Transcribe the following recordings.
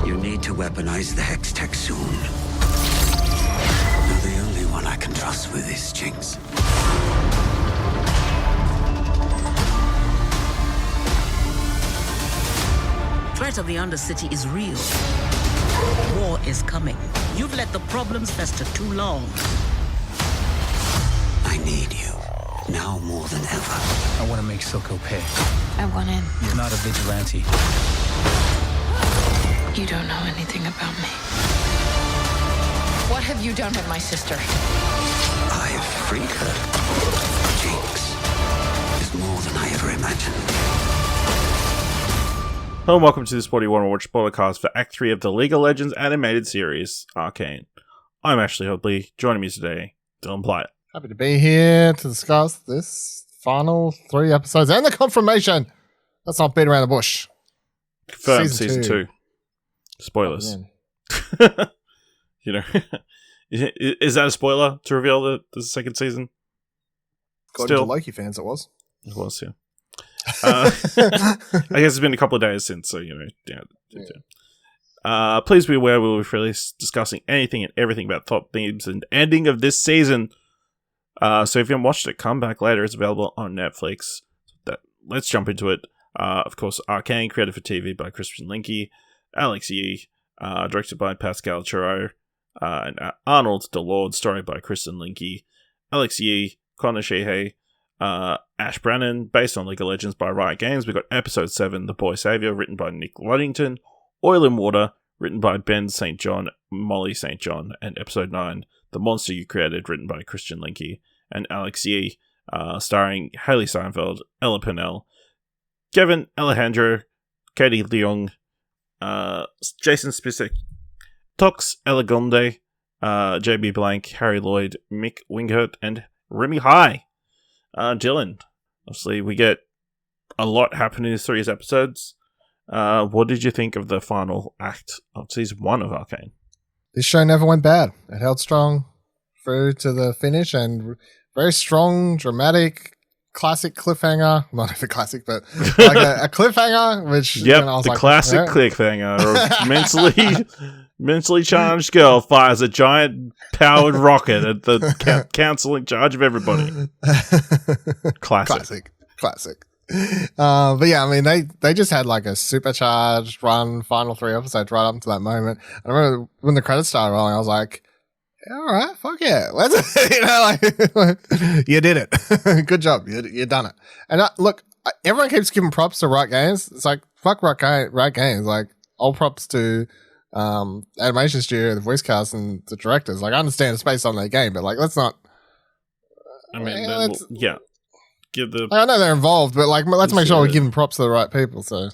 You need to weaponize the Hex Tech soon. You're the only one I can trust with this, Jinx. Threat of the Undercity is real. War is coming. You've let the problems fester too long. I need you, now more than ever. I want to make Silco pay. I want in. You're not a vigilante. You don't know anything about me. What have you done with my sister? I've freed her. Jinx is more than I ever imagined. Hello and welcome to this What Do You Want to Watch Spoilercast for Act 3 of the League of Legends animated series, Arcane. I'm Ashley Hobley. Joining me today, Dylan Platt. Happy to be here to discuss this final 3 episodes and the confirmation. Let's not beat around the bush. Confirmed season 2. Spoilers. You know, is that a spoiler to reveal the second season? According to Loki fans, it was. It was, yeah. I guess it's been a couple of days since, so, you know. Yeah. Please be aware we will be discussing anything and everything about top themes and ending of this season. So if you haven't watched it, come back later. It's available on Netflix. Let's jump into it. Of course, Arcane, created for TV by Linke, Alex Yee, directed by Pascal, Charrue, and Arnold, Delord, story by Linke, Alex Yee, Connor Sheehy, Ash Brannon, based on League of Legends by Riot Games. We got episode 7, The Boy Saviour, written by Nick Luddington, Oil and Water, written by Ben St. John, Mollie St. John, and episode 9, The Monster You Created, written by Linke and Alex Yee, starring Hailee Steinfeld, Ella Purnell, Kevin, Alejandro, Katie Leung, Jason Spisak, Toks, Olagundoye, JB Blanc, Harry Lloyd, Mick, Wingert, and Remy. Dylan, obviously we get a lot happen in these 3 episodes. What did you think of the final act of season 1 of Arcane? This show never went bad. It held strong through to the finish and very strong, dramatic, classic cliffhanger. Not even classic, but like a cliffhanger, which yep, I was the like, classic cliffhanger of mentally challenged girl fires a giant powered rocket at the council in charge of everybody. Classic. But yeah, I mean, they just had like a supercharged run, final 3 episodes right up to that moment. I remember when the credits started rolling, I was like, yeah, all right, fuck yeah, let's, you know, like, you did it. Good job, you done it. And look, everyone keeps giving props to Riot Games. It's like, fuck Riot Games. Like, all props to animation studio, the voice cast, and the directors. Like, I understand it's based on their game, but like, let's not. I mean, give the. I know they're involved, but like, let's make sure we're giving props to the right people. So,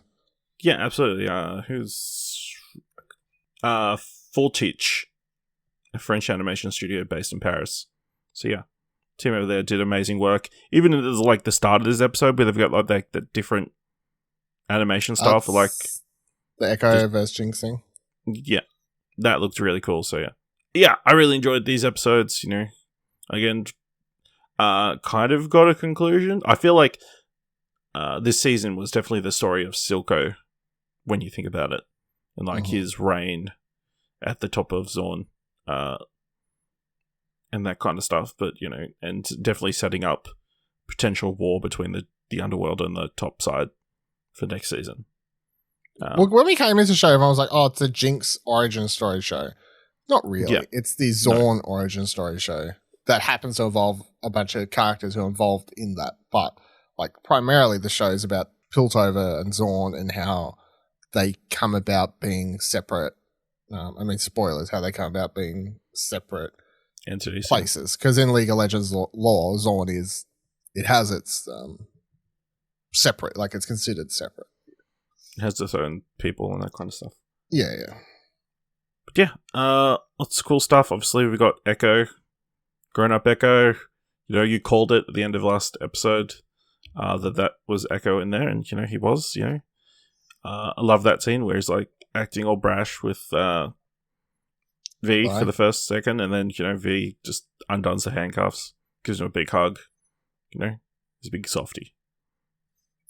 yeah, absolutely. Who's Full Teach, a French animation studio based in Paris. So yeah, team over there did amazing work. Even at like the start of this episode, where they've got like the different animation style for like the Echo versus Jinx thing. Yeah, that looked really cool. So yeah, I really enjoyed these episodes. You know, again, kind of got a conclusion. I feel like this season was definitely the story of Silco when you think about it, and like his reign at the top of Zorn, and that kind of stuff. But you know, and definitely setting up potential war between the underworld and the top side for next season. Well, when we came into the show, everyone was like, oh, it's a Jinx origin story show. Not really. Yeah. It's the Zorn origin story show that happens to involve a bunch of characters who are involved in that. But like primarily the show is about Piltover and Zorn and how they come about being separate. I mean, spoilers, how they come about being separate entities, places. Because in League of Legends lore, Zorn it has its separate, like it's considered separate. It has its own people and that kind of stuff. Yeah. But yeah, lots of cool stuff. Obviously, we got Echo, grown-up Echo. You know, you called it at the end of last episode that was Echo in there, and you know he was. You know, I love that scene where he's like acting all brash with V for the first second, and then you know V just undoes the handcuffs, gives him a big hug. You know, he's a big softie.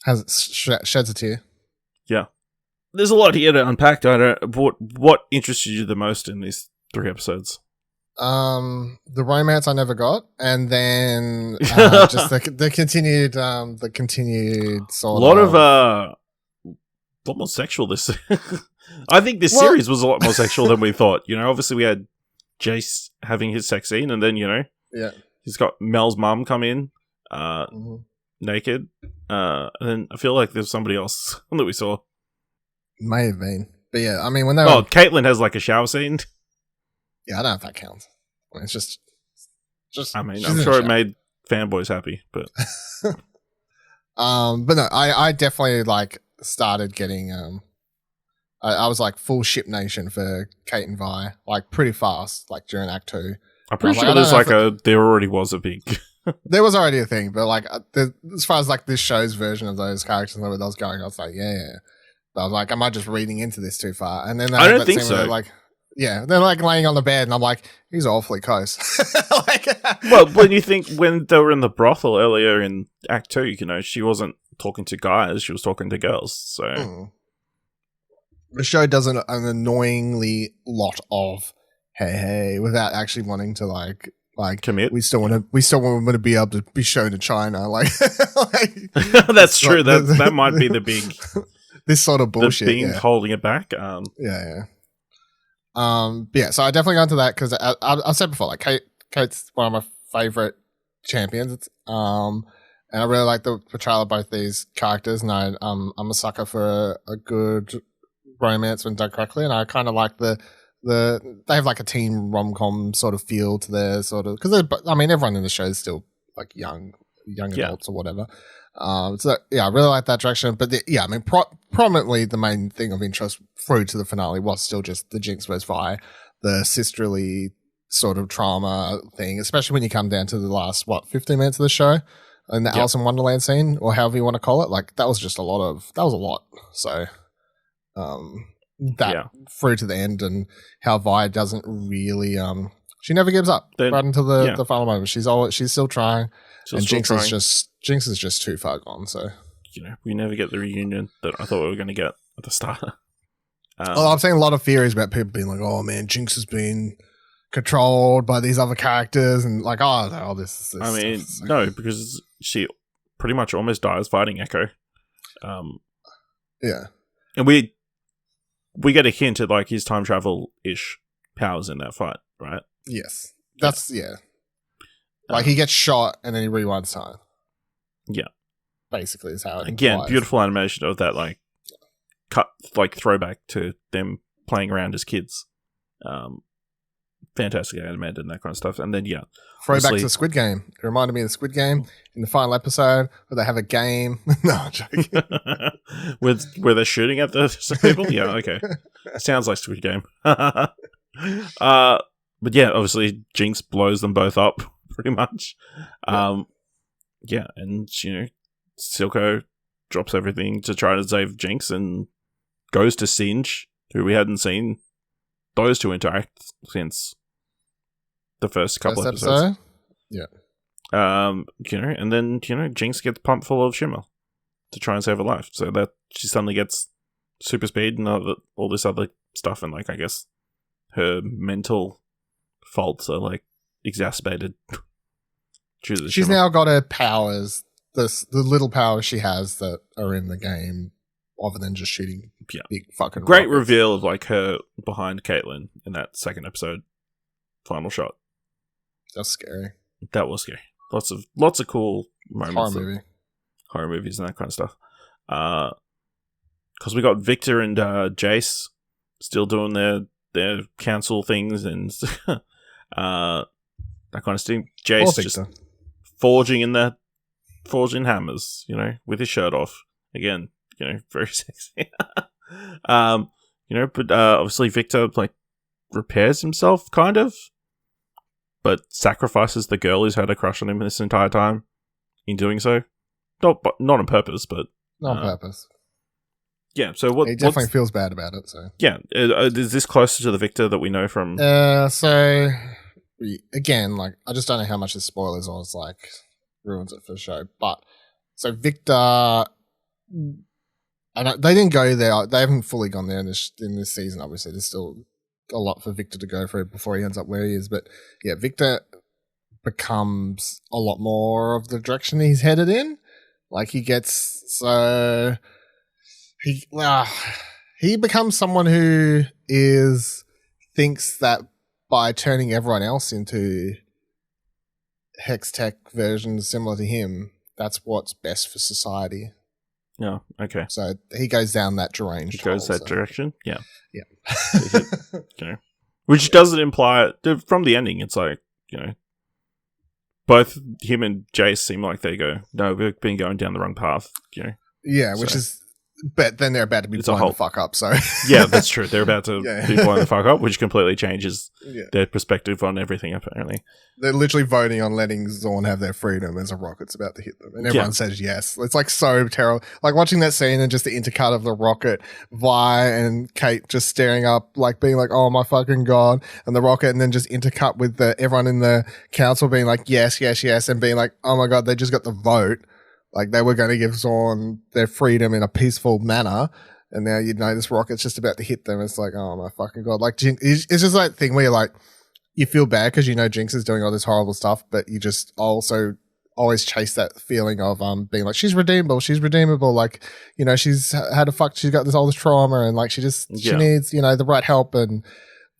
Sheds a tear. Yeah. there's a lot here to unpack. What interested you the most in these 3 episodes? The romance I never got, and then just the continued sort A lot more sexual this. I think this series was a lot more sexual than we thought. You know, obviously we had Jace having his sex scene, and then he's got Mel's mum come in, naked, and then I feel like there's somebody else that we saw. May have been, but yeah, I mean when they Caitlin has like a shower scene. Yeah, I don't know if that counts. I mean, it's just. I mean, I'm sure it made fanboys happy, but. But no, I definitely like started getting I was like full ship nation for Kate and Vi, like pretty fast, like during Act 2. I'm pretty sure there already was a big. There was already a thing, but like as far as like this show's version of those characters and where that was going, I was like, yeah. But I was like, am I just reading into this too far? And then I don't think so. They're like laying on the bed, and I'm like, he's awfully close. Well, when they were in the brothel earlier in Act 2, you know, she wasn't talking to guys; she was talking to girls. So the show does an annoyingly lot of hey without actually wanting to like commit. We still want to be able to be shown to China. That's true. That might be the big this sort of bullshit. The thing holding it back. Yeah. So I definitely got into that because I said before, like Kate's one of my favorite champions. And I really like the portrayal of both these characters, and I'm a sucker for a good romance when done correctly. And I kind of like they have like a teen rom-com sort of feel to their sort of, because I mean everyone in the show is still like young adults or whatever. I really like that direction. But I mean, prominently the main thing of interest through to the finale was still just the Jinx vs. Vi, the sisterly sort of trauma thing, especially when you come down to the last 15 minutes of the show and the Alice in Wonderland scene, or however you want to call it. Like that was just a lot. So through to the end, and how Vi doesn't really she never gives up right until the final moment. She's still trying. And Jinx is just too far gone. So we never get the reunion that I thought we were going to get at the start. I'm seeing a lot of theories about people being like, "Oh man, Jinx has been controlled by these other characters," and like, this. I mean, no, because she pretty much almost dies fighting Echo. And we get a hint at like his time travel ish powers in that fight, right? Yes, that's Like he gets shot and then he rewinds time. Yeah, basically is how it implies. Beautiful animation of that, like cut, like throwback to them playing around as kids. Fantastic animated and that kind of stuff. And then throwback to Squid Game. It reminded me of the Squid Game in the final episode where they have a game. No, I'm joking. where they're shooting at the people. Yeah, okay. Sounds like Squid Game. But obviously Jinx blows them both up. Pretty much. And Silco drops everything to try to save Jinx and goes to Singe, who we hadn't seen those two interact since the first couple of episodes. And then Jinx gets pumped full of shimmer to try and save her life, so that she suddenly gets super speed and all this other stuff, and like I guess her mental faults are like exacerbated. She's now got her powers, the little powers she has that are in the game, other than just shooting big fucking great rockets. Reveal of like her behind Caitlin in that second episode final shot. That's scary. That was scary. Lots of cool moments. Horror movies and that kind of stuff. Because we got Victor and Jace still doing their council things and that kind of stuff. Jace just forging hammers, with his shirt off. Again, very sexy. But obviously Victor like repairs himself kind of, but sacrifices the girl who's had a crush on him this entire time in doing so. Not on purpose, but not on purpose. Yeah, so what? He definitely feels bad about it. So yeah, is this closer to the Victor that we know from? So again, like I just don't know how much the spoilers or it's like ruins it for the show. But so Victor, and they didn't go there. They haven't fully gone there in this season. Obviously, there's still a lot for Victor to go through before he ends up where he is. But yeah, Victor becomes a lot more of the direction he's headed in. Like he becomes someone who thinks that by turning everyone else into hex tech versions similar to him, that's what's best for society. Yeah, okay. So he goes down that deranged direction? Yeah. Yeah. Okay. Which doesn't imply, from the ending, it's like, both him and Jace seem like they go, no, we've been going down the wrong path, Yeah, which is, but then they're about to be blown the fuck up, so. Yeah, that's true. They're about to be blown the fuck up, which completely changes their perspective on everything, apparently. They're literally voting on letting Zorn have their freedom as a rocket's about to hit them. And everyone says yes. It's like so terrible. Like watching that scene and just the intercut of the rocket, Vi and Kate just staring up, like being like, oh my fucking God. And the rocket, and then just intercut with everyone in the council being like, yes, yes, yes. And being like, oh my God, they just got the vote. Like they were going to give Zorn their freedom in a peaceful manner. And now, this rocket's just about to hit them. It's like, oh my fucking God. Like it's just that thing where you're like, you feel bad because Jinx is doing all this horrible stuff, but you just also always chase that feeling of being like, she's redeemable. Like, she's had she's got all this trauma and like she needs, the right help, and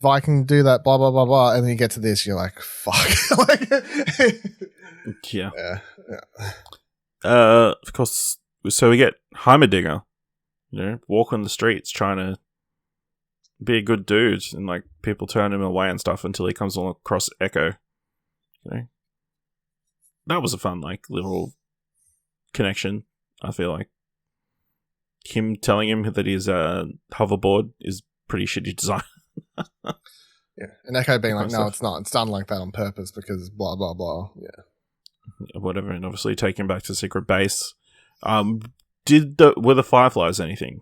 Vi can do that, blah, blah, blah, blah. And then you get to this, you're like, fuck. Yeah. Of course, so we get Heimerdinger, walking the streets trying to be a good dude, and like people turn him away and stuff until he comes across Echo. That was a fun little connection. I feel like him telling him that his hoverboard is pretty shitty design. Yeah, and Echo being like, no, it's not. It's done like that on purpose because blah blah blah. Yeah, whatever, and obviously take him back to secret base. Were the Fireflies anything,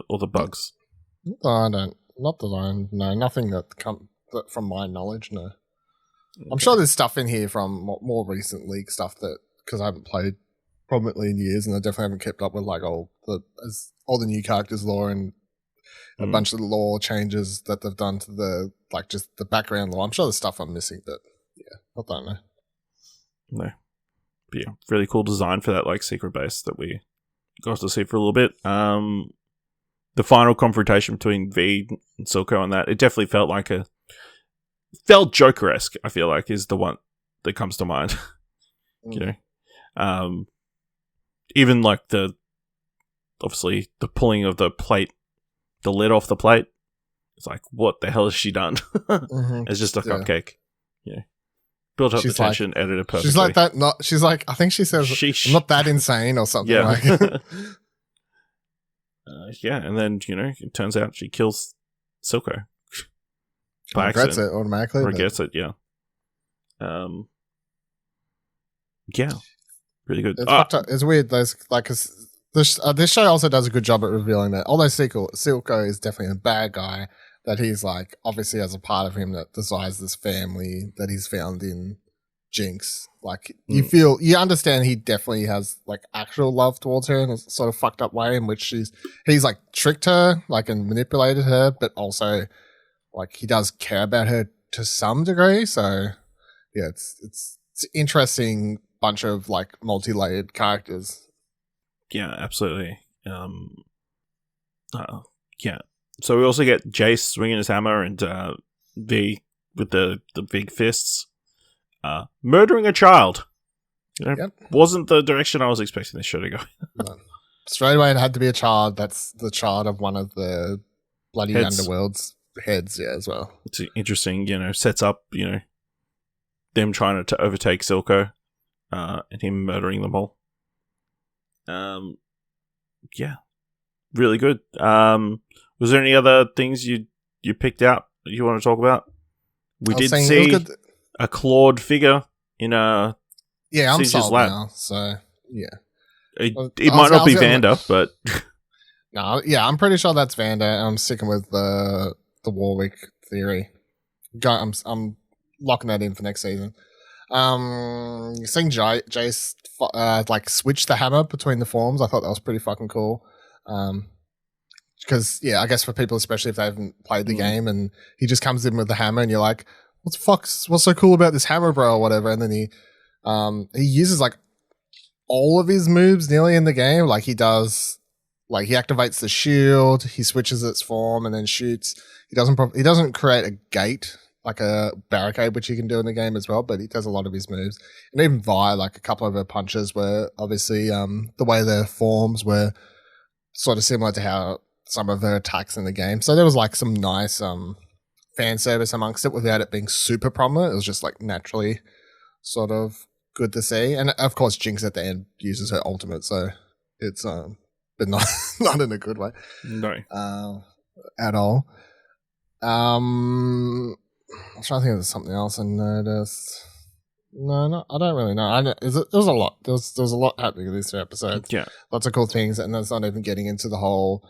or the bugs? I don't. Not that I know. Nothing that from my knowledge. No. Okay. I'm sure there's stuff in here from more recent League stuff that, because I haven't played prominently in years, and I definitely haven't kept up with all the new characters lore and a bunch of the lore changes that they've done to the just the background lore. I'm sure there's stuff I'm missing, but yeah, I don't know. No. But yeah, really cool design for that secret base that we got to see for a little bit. The final confrontation between V and Silco and that, it definitely felt Joker-esque, I feel like, is the one that comes to mind. Even obviously the pulling of the plate, the lid off the plate, it's like, what the hell has she done? It's just a cupcake. Yeah. Built up the tension, edited perfectly. She's like that, she's like, I think she says, I'm not that insane or something like that. Yeah, and then, it turns out she kills Silco. By regrets it automatically. Regrets it, yeah. Yeah. Really good. It's weird. This show also does a good job at revealing that, although Silco is definitely a bad guy, that he's obviously has a part of him that desires this family that he's found in Jinx. You understand he definitely has actual love towards her in a sort of fucked up way in which he's tricked her, and manipulated her, but also he does care about her to some degree. So yeah, it's interesting bunch of multi-layered characters. Yeah, absolutely. Yeah. So we also get Jace swinging his hammer and V with the big fists. Murdering a child. Wasn't the direction I was expecting this show to go. No. Straight away it had to be a child. That's the child of one of the bloody underworld's heads, as well. It's interesting, sets up, them trying to overtake Silco, and him murdering them all. Yeah. Really good. Was there any other things you picked out that you want to talk about? We did see a clawed figure in a I'm sold now, so yeah. It might not be Vander, but no, yeah, I'm pretty sure that's Vander. I'm sticking with the Warwick theory. I'm locking that in for next season. Seeing Jace switch the hammer between the forms, I thought that was pretty fucking cool. Because I guess for people, especially if they haven't played the game, and he just comes in with the hammer, and you're like, "What's so cool about this hammer, bro?" or whatever. And then he uses like all of his moves nearly in the game. Like he does, like he activates the shield, he switches its form, and then shoots. He doesn't create a gate like a barricade, which you can do in the game as well, but he does a lot of his moves. And even Vi, like a couple of her punches were obviously the way their forms were sort of similar to how some of her attacks in the game. So there was like some nice fan service amongst it without it being super prominent. It was just like naturally sort of good to see. And of course Jinx at the end uses her ultimate, so it's but not in a good way. No. At all. I'm trying to think of something else I noticed. No, I don't really know. There was a lot. There was a lot happening in these 2 episodes. Yeah. Lots of cool things, and that's not even getting into the whole.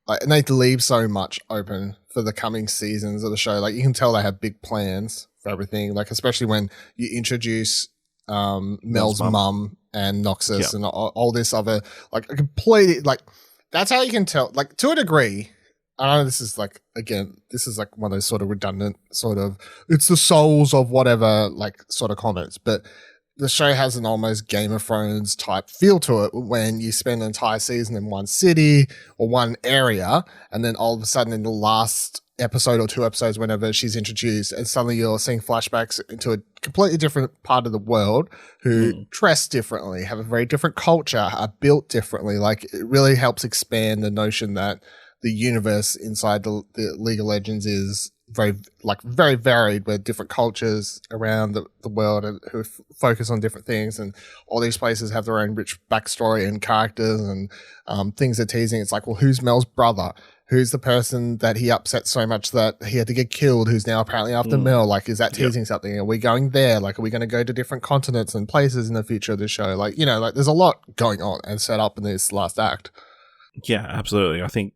Like, and they leave so much open for the coming seasons of the show. Like, you can tell they have big plans for everything. Like, especially when you introduce Mel's mum and Noxus and all this other, like, a completely, like, that's how you can tell. Like, to a degree, I know this is like, again, this is like one of those sort of redundant sort of, it's the souls of whatever, like, sort of comments, but the show has an almost Game of Thrones type feel to it when you spend an entire season in one city or one area, and then all of a sudden in the last episode or 2 episodes, whenever she's introduced, and suddenly you're seeing flashbacks into a completely different part of the world who dress differently, have a very different culture, are built differently. Like, it really helps expand the notion that the universe inside the League of Legends is very varied, with different cultures around the world and who focus on different things, and all these places have their own rich backstory and characters and things they're teasing. It's like, well, who's Mel's brother? Who's the person that he upset so much that he had to get killed, who's now apparently after Mel? Like, is that teasing something? Are we going there? Like, are we going to go to different continents and places in the future of the show? Like, like there's a lot going on and set up in this last act. Yeah, absolutely. I think,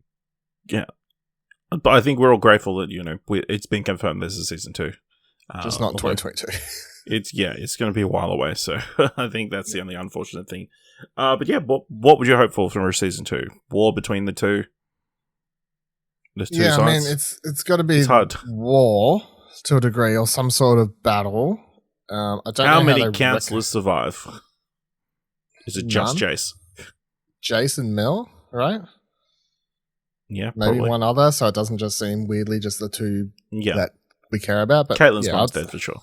but I think we're all grateful that, it's been confirmed this is season 2. Just not 2022. It's going to be a while away, so I think that's the only unfortunate thing. But yeah, what would you hope for from season 2? War between the two? There's 2 sides? I mean, it's got to be war to a degree, or some sort of battle. I don't know how many counselors survive? Is it just None? Jace? Jace and Mel, right? Yeah, maybe probably. one other, so it doesn't just seem weirdly just the 2 that we care about. But Caitlyn's mom's dead for sure.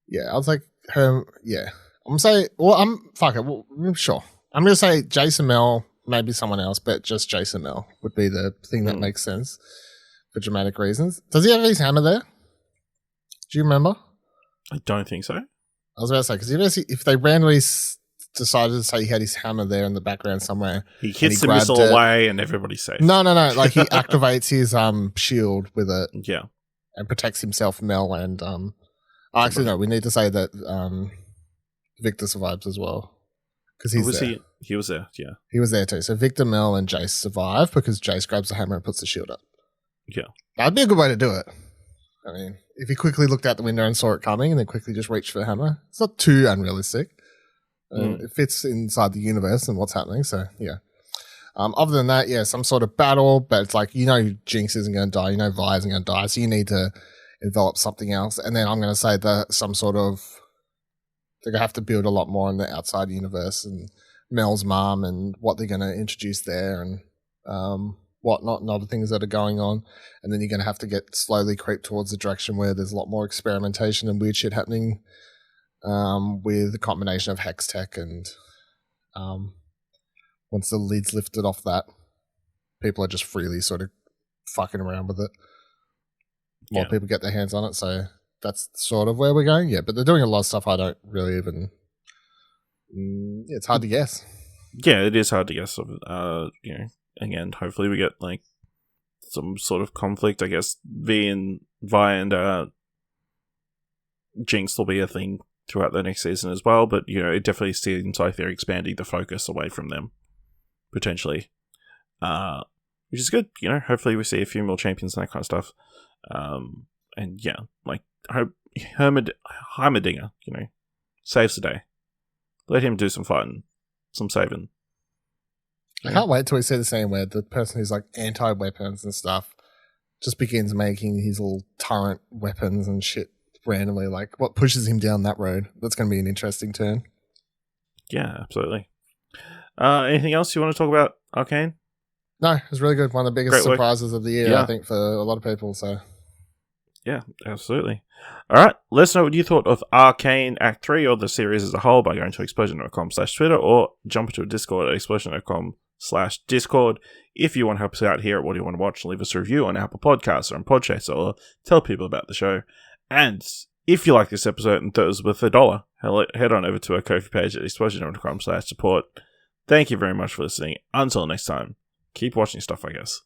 Yeah, I was like her. Yeah, I'm saying. Well, fuck it. Well, sure. I'm gonna say Jason Mel, maybe someone else, but just Jason Mel would be the thing that makes sense for dramatic reasons. Does he have his hammer there? Do you remember? I don't think so. I was about to say, because if they randomly decided to say he had his hammer there in the background somewhere, he hits the missile away and everybody's safe. No. Like, he activates his shield with it. Yeah. And protects himself, Mel, and actually no, we need to say that Victor survives as well. Because he's there. He was there, yeah. He was there too. So Victor, Mel, and Jace survive because Jace grabs the hammer and puts the shield up. Yeah. That'd be a good way to do it. I mean, if he quickly looked out the window and saw it coming and then quickly just reached for the hammer, it's not too unrealistic. It fits inside the universe and what's happening, so yeah. Other than that, some sort of battle, but it's like, Jinx isn't going to die, Vi isn't going to die, so you need to envelop something else. And then I'm going to say that some sort of, they're going to have to build a lot more in the outside universe and Mel's mom and what they're going to introduce there and whatnot and other things that are going on. And then you're going to have to slowly creep towards the direction where there's a lot more experimentation and weird shit happening. With a combination of hex tech and once the lid's lifted off that, people are just freely sort of fucking around with it. More people get their hands on it, so that's sort of where we're going. Yeah, but they're doing a lot of stuff I don't really even... it's hard to guess. Yeah, it is hard to guess. Again, hopefully we get like some sort of conflict. I guess Vi and Jinx will be a thing throughout the next season as well, but it definitely seems like they're expanding the focus away from them potentially, which is good. Hopefully we see a few more champions and that kind of stuff, and like I hope Heimerdinger saves the day. Let him do some fighting, some saving. I can't wait till we see the scene where the person who's like anti-weapons and stuff just begins making his little turret weapons and shit randomly. Like, what pushes him down that road? That's going to be an interesting turn. Yeah, absolutely. Anything else you want to talk about, Arcane? No, it was really good. One of the biggest Great work. surprises of the year, Yeah. I think, for a lot of people. So, Yeah, absolutely. All right, let us know what you thought of Arcane Act 3 or the series as a whole by going to explosion.com/Twitter or jump into a Discord at explosion.com/Discord. If you want to help us out here at What Do You Want to Watch, leave us a review on Apple Podcasts or on Podchaser or tell people about the show. And if you like this episode and thought it was worth $1, head on over to our Ko-fi page at explosion.com/support. Thank you very much for listening. Until next time, keep watching stuff, I guess.